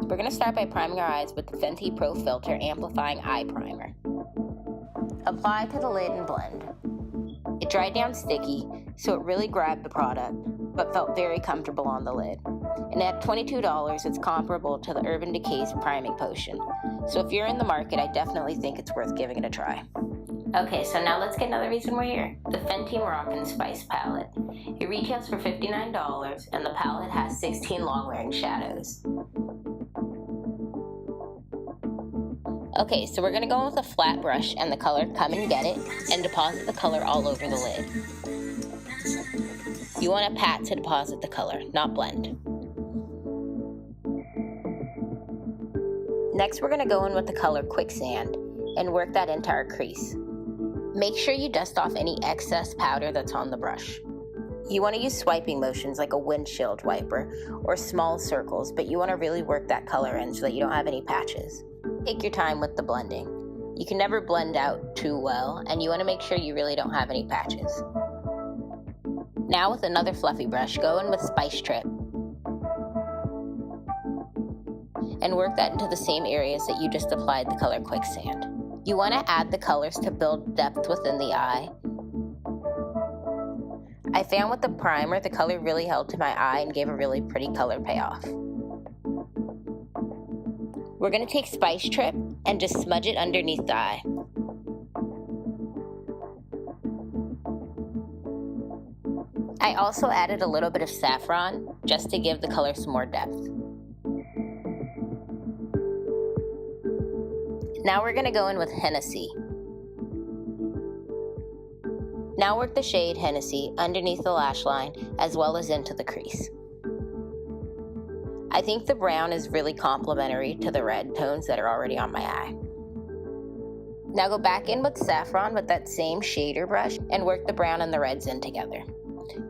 We're going to start by priming our eyes with the Fenty Pro Filter Amplifying Eye Primer. Apply to the lid and blend. It dried down sticky, so it really grabbed the product, but felt very comfortable on the lid. And at $22, it's comparable to the Urban Decay's priming potion. So if you're in the market, I definitely think it's worth giving it a try. Okay, so now let's get another reason we're here. The Fenty Moroccan Spice Palette. It retails for $59, and the palette has 16 long-wearing shadows. Okay, so we're gonna go in with a flat brush and the color Come and Get It, and deposit the color all over the lid. You want to pat to deposit the color, not blend. Next, we're gonna go in with the color Quicksand and work that into our crease. Make sure you dust off any excess powder that's on the brush. You want to use swiping motions like a windshield wiper or small circles, but you want to really work that color in so that you don't have any patches. Take your time with the blending. You can never blend out too well, and you want to make sure you really don't have any patches. Now with another fluffy brush, go in with Spice Trip and work that into the same areas that you just applied the color Quicksand. You want to add the colors to build depth within the eye. I found with the primer, the color really held to my eye and gave a really pretty color payoff. We're going to take Spice Trip and just smudge it underneath the eye. I also added a little bit of saffron just to give the color some more depth. Now we're going to go in with Hennessy. Now work the shade Hennessy underneath the lash line as well as into the crease. I think the brown is really complementary to the red tones that are already on my eye. Now go back in with saffron with that same shader brush and work the brown and the reds in together.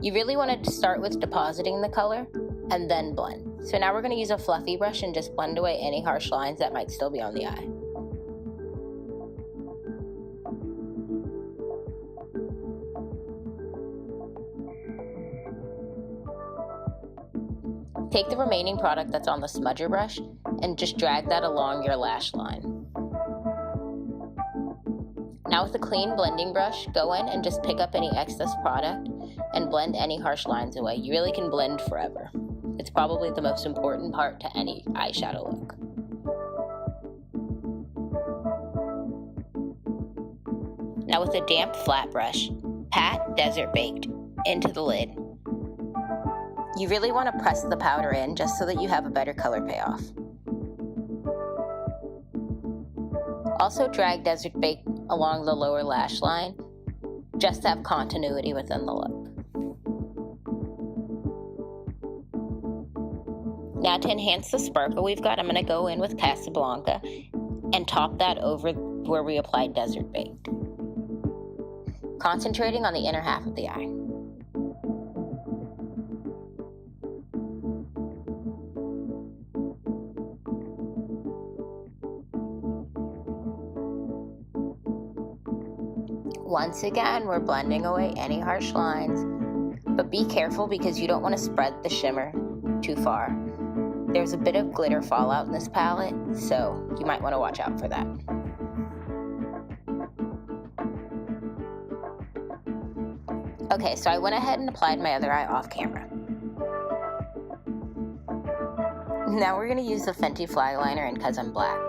You really want to start with depositing the color and then blend. So now we're going to use a fluffy brush and just blend away any harsh lines that might still be on the eye. Take the remaining product that's on the smudger brush and just drag that along your lash line. Now with a clean blending brush, go in and just pick up any excess product and blend any harsh lines away. You really can blend forever. It's probably the most important part to any eyeshadow look. Now with a damp flat brush, pat Desert Baked into the lid. You really want to press the powder in just so that you have a better color payoff. Also drag Desert Baked along the lower lash line just to have continuity within the look. Now to enhance the sparkle we've got, I'm going to go in with Casablanca and top that over where we applied Desert Baked, concentrating on the inner half of the eye. Once again, we're blending away any harsh lines, but be careful because you don't want to spread the shimmer too far. There's a bit of glitter fallout in this palette, so you might want to watch out for that. Okay, so I went ahead and applied my other eye off camera. Now we're going to use the Fenty Flyliner in 'Cause I'm Black.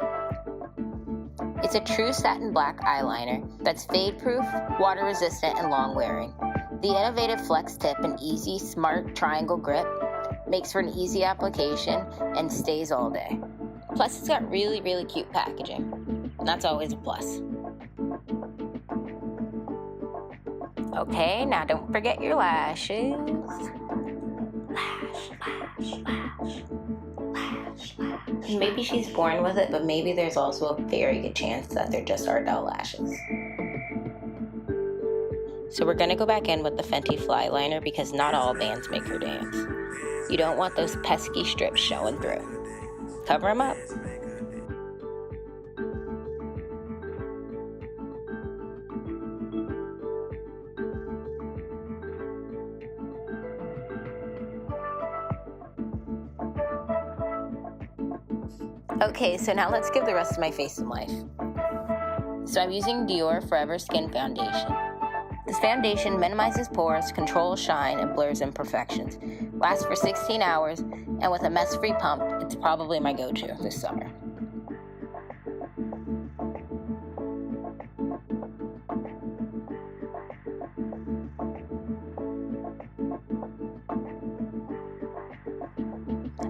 It's a true satin black eyeliner that's fade-proof, water-resistant, and long-wearing. The innovative flex tip and easy, smart triangle grip makes for an easy application and stays all day. Plus, it's got really, really cute packaging. And that's always a plus. Okay, now don't forget your lashes. Lash, lash, lash. Lash, lash. Maybe she's born with it, but maybe there's also a very good chance that they're just Ardell Lashes. So we're gonna go back in with the Fenty Flyliner because not all bands make her dance. You don't want those pesky strips showing through. Cover them up. Okay, so now let's give the rest of my face some life. So I'm using Dior Forever Skin Foundation. This foundation minimizes pores, controls shine, and blurs imperfections. Lasts for 16 hours, and with a mess-free pump, it's probably my go-to this summer.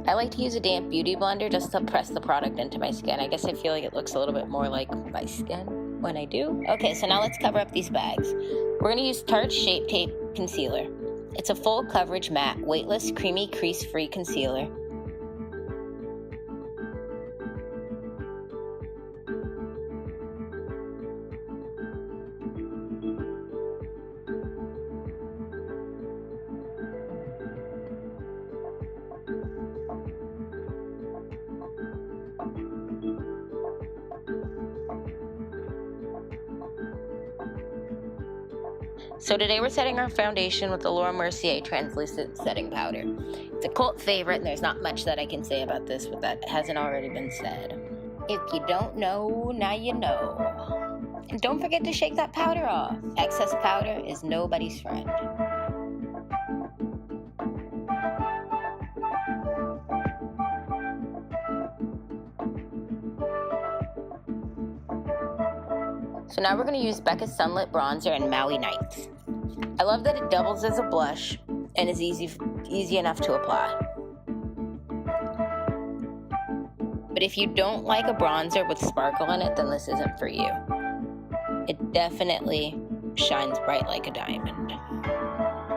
I like to use a damp beauty blender just to press the product into my skin. I guess I feel like it looks a little bit more like my skin when I do. Okay, so now let's cover up these bags. We're going to use Tarte Shape Tape Concealer. It's a full coverage matte, weightless, creamy, crease-free concealer. So today we're setting our foundation with the Laura Mercier Translucent Setting Powder. It's a cult favorite, and there's not much that I can say about this that hasn't already been said. If you don't know, now you know. And don't forget to shake that powder off. Excess powder is nobody's friend. So now we're going to use Becca's Sunlit Bronzer and Maui Nights. I love that it doubles as a blush and is easy enough to apply. But if you don't like a bronzer with sparkle in it, then this isn't for you. It definitely shines bright like a diamond.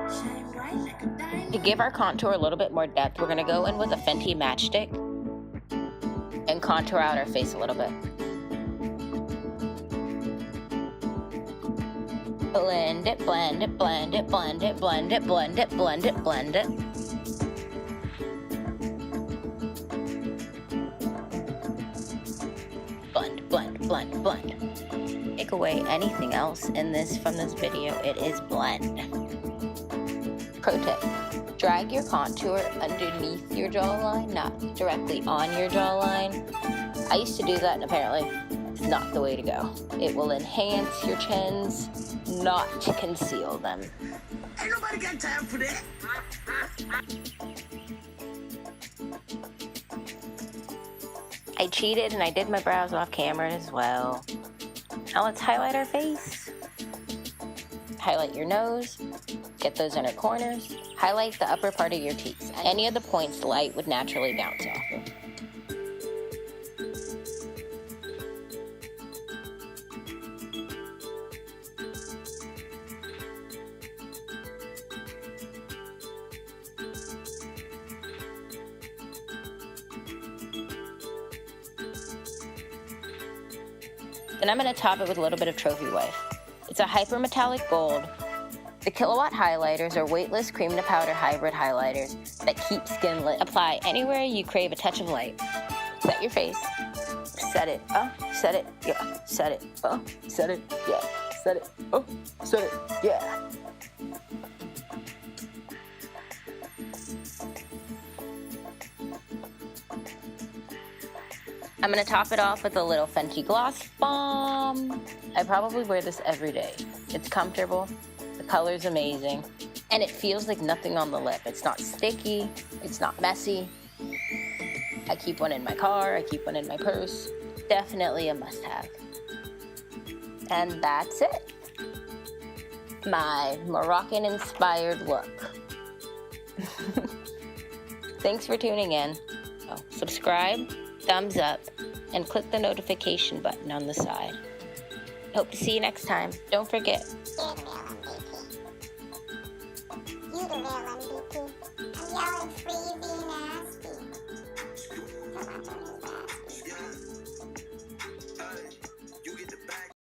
Shine bright like a diamond. To give our contour a little bit more depth, we're going to go in with a Fenty matchstick and contour out our face a little bit. Blend it, blend it, blend it, blend it, blend it, blend it, blend it, blend it. Blend, blend, blend, blend. Take away anything else from this video, it is blend. Pro tip, drag your contour underneath your jawline, not directly on your jawline. I used to do that, and apparently it's not the way to go. It will enhance your chins, not to conceal them. Ain't nobody got time for that. I cheated and I did my brows off camera as well. Now let's highlight our face. Highlight your nose, get those inner corners, highlight the upper part of your teeth. Any of the points light would naturally bounce off of. Then I'm going to top it with a little bit of Trophy Wife. It's a hyper metallic gold. The Killawatt highlighters are weightless cream to powder hybrid highlighters that keep skin lit. Apply anywhere you crave a touch of light. Set your face. Set it. Set it. Yeah. Set it. Set it. Yeah. Set it. Set it. Yeah. I'm going to top it off with a little Fenty Gloss Bomb. I probably wear this every day. It's comfortable, the color's amazing, and it feels like nothing on the lip. It's not sticky, it's not messy. I keep one in my car, I keep one in my purse. Definitely a must-have. And that's it. My Moroccan-inspired look. Thanks for tuning in. Subscribe, thumbs up, and click the notification button on the side. Hope to see you next time. Don't forget. You're the real MVP. You the real MVP. I'm yelling freezing nasty. Come on, Tony.